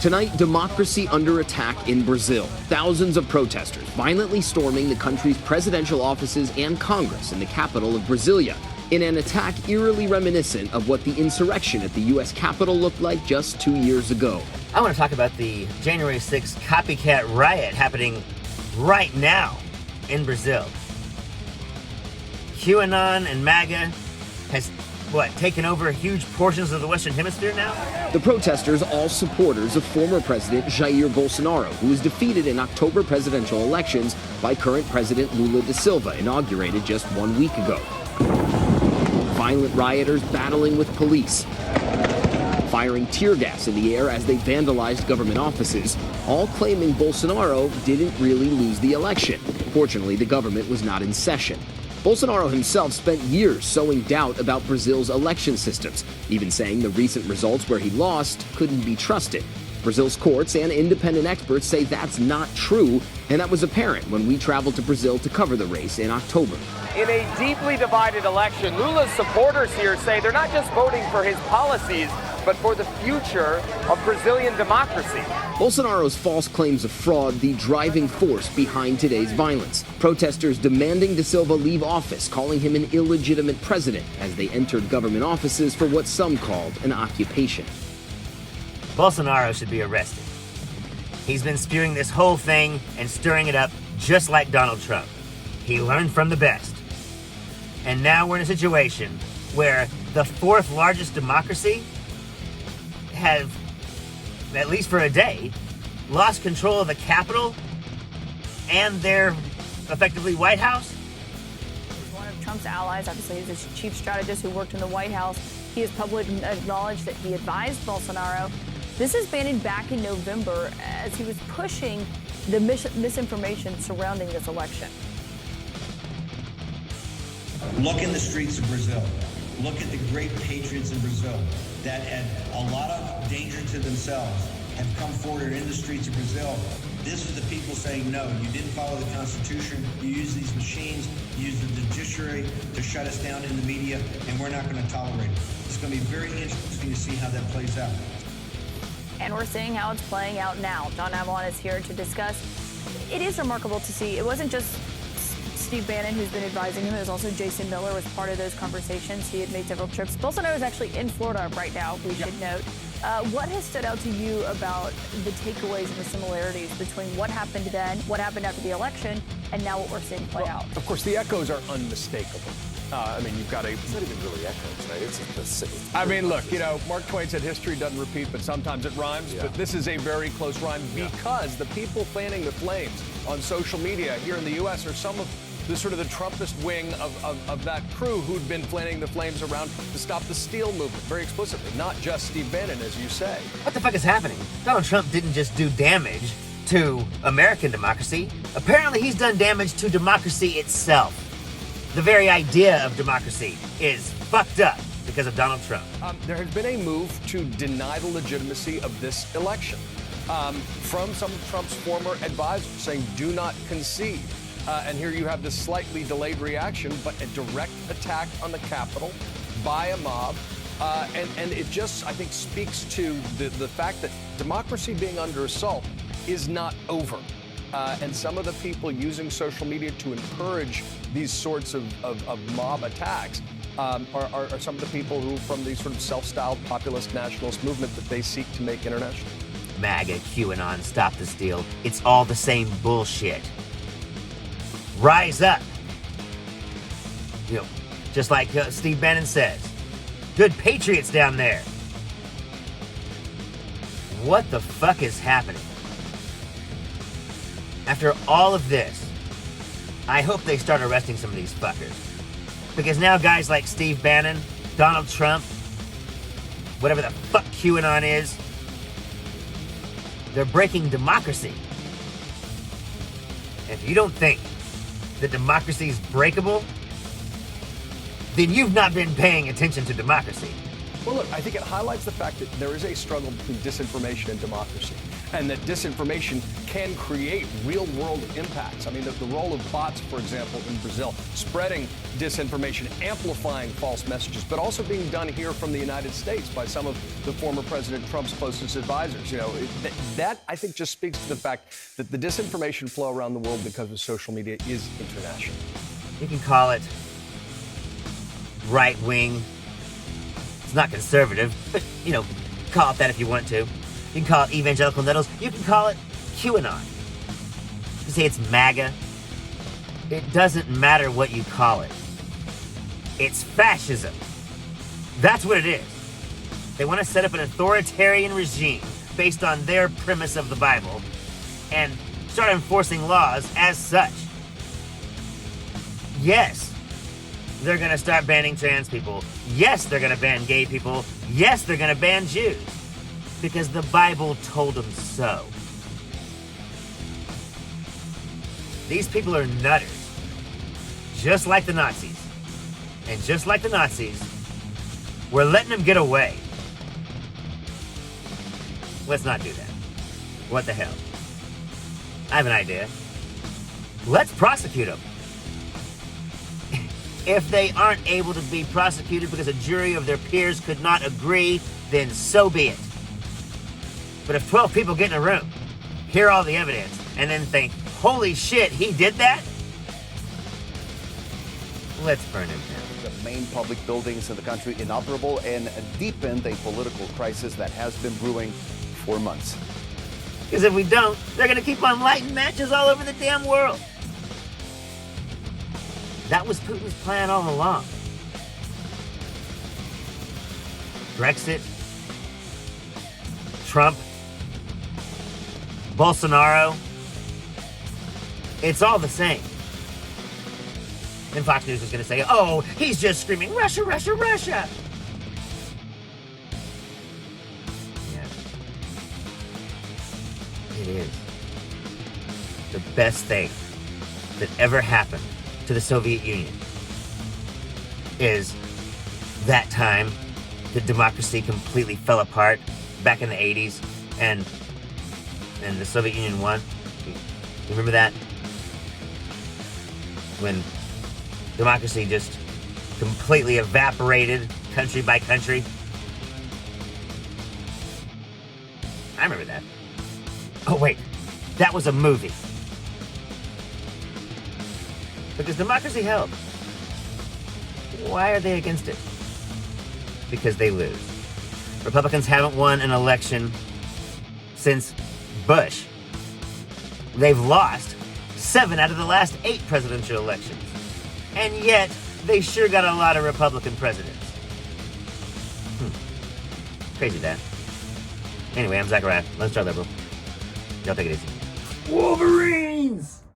Tonight, democracy under attack in Brazil. Thousands of protesters violently storming the country's presidential offices and Congress in the capital of Brasilia, in an attack eerily reminiscent of what the insurrection at the U.S. Capitol looked like just 2 years ago. I want to talk about the January 6th copycat riot happening right now in Brazil. QAnon and Maga has, taken over huge portions of the Western Hemisphere now? The protesters, all supporters of former President Jair Bolsonaro, who was defeated in October presidential elections by current President Lula da Silva, inaugurated just 1 week ago. Violent rioters battling with police, firing tear gas in the air as they vandalized government offices, all claiming Bolsonaro didn't really lose the election. Fortunately, the government was not in session. Bolsonaro himself spent years sowing doubt about Brazil's election systems, even saying the recent results where he lost couldn't be trusted. Brazil's courts and independent experts say that's not true, and that was apparent when we traveled to Brazil to cover the race in October. In a deeply divided election, Lula's supporters here say they're not just voting for his policies, but for the future of Brazilian democracy. Bolsonaro's false claims of fraud, the driving force behind today's violence. Protesters demanding da Silva leave office, calling him an illegitimate president, as they entered government offices for what some called an occupation. Bolsonaro should be arrested. He's been spewing this whole thing and stirring it up just like Donald Trump. He learned from the best. And now we're in a situation where the fourth largest democracy have, at least for a day, lost control of the Capitol and their, effectively, White House. He's one of Trump's allies. Obviously, he's a chief strategist who worked in the White House. He has publicly acknowledged that he advised Bolsonaro. This is Bannon back in November as he was pushing the misinformation surrounding this election. Look in the streets of Brazil. Look at the great patriots in Brazil that at a lot of danger to themselves have come forward in the streets of Brazil. This is the people saying, no, you didn't follow the Constitution. You use these machines, you use the judiciary to shut us down in the media, and we're not going to tolerate it. It's going to be very interesting to see how that plays out. And we're seeing how it's playing out now. John Avalon is here to discuss. It is remarkable to see. It wasn't just Steve Bannon who's been advising him. It was also Jason Miller was part of those conversations. He had made several trips. Bolsonaro is actually in Florida right now, we should note. What has stood out to you about the takeaways and the similarities between what happened then, what happened after the election, and now what we're seeing play out? Of course, the echoes are unmistakable. I mean, you've got a... It's not even really echoes, right? It's I mean, look, Mark Twain said history doesn't repeat, but sometimes it rhymes. Yeah. But this is a very close rhyme because the people fanning the flames on social media here in the U.S. are some of the sort of the Trumpist wing of that crew who'd been fanning the flames around to stop the Steal movement very explicitly, not just Steve Bannon, as you say. What the fuck is happening? Donald Trump didn't just do damage to American democracy. Apparently he's done damage to democracy itself. The very idea of democracy is fucked up because of Donald Trump. There has been a move to deny the legitimacy of this election from some of Trump's former advisors saying, do not concede. And here you have this slightly delayed reaction, but a direct attack on the Capitol by a mob. And it just, I think, speaks to the fact that democracy being under assault is not over. And some of the people using social media to encourage these sorts of mob attacks are some of the people who, from the sort of self-styled populist nationalist movement that they seek to make international. MAGA, QAnon, Stop the Steal. It's all the same bullshit. Rise up. Just like Steve Bannon says. Good patriots down there. What the fuck is happening? After all of this, I hope they start arresting some of these fuckers. Because now guys like Steve Bannon, Donald Trump, whatever the fuck QAnon is, they're breaking democracy. If you don't think that democracy is breakable, then you've not been paying attention to democracy. Well, look, I think it highlights the fact that there is a struggle between disinformation and democracy, and that disinformation can create real-world impacts. I mean, the role of bots, for example, in Brazil, spreading disinformation, amplifying false messages, but also being done here from the United States by some of the former President Trump's closest advisors. You know, that I think just speaks to the fact that the disinformation flow around the world because of social media is international. You can call it right-wing. It's not conservative, but, you know, call it that if you want to. You can call it evangelical nettles. You can call it QAnon. You can say it's Maga. It doesn't matter what you call it. It's fascism. That's what it is. They want to set up an authoritarian regime based on their premise of the Bible and start enforcing laws as such. Yes, they're going to start banning trans people. Yes, they're going to ban gay people. Yes, they're going to ban Jews. Because the Bible told them so. These people are nutters. Just like the Nazis. And just like the Nazis, we're letting them get away. Let's not do that. What the hell? I have an idea. Let's prosecute them. If they aren't able to be prosecuted because a jury of their peers could not agree, then so be it. But if 12 people get in a room, hear all the evidence, and then think, holy shit, he did that? Let's burn him down. The main public buildings in the country inoperable and deepened a political crisis that has been brewing for months. Because if we don't, they're going to keep on lighting matches all over the damn world. That was Putin's plan all along. Brexit, Trump, Bolsonaro, it's all the same. And Fox News is going to say, oh, he's just screaming, Russia, Russia, Russia. Yeah. It is. The best thing that ever happened to the Soviet Union is that time the democracy completely fell apart back in the 80s and the Soviet Union won. You remember that? When democracy just completely evaporated country by country. I remember that. Oh wait, that was a movie. Because democracy held. Why are they against it? Because they lose. Republicans haven't won an election since Bush. They've lost 7 out of the last 8 presidential elections. And yet, they sure got a lot of Republican presidents. Crazy that. Anyway, I'm Zachariah. Let's try liberal. Y'all take it easy. Wolverine!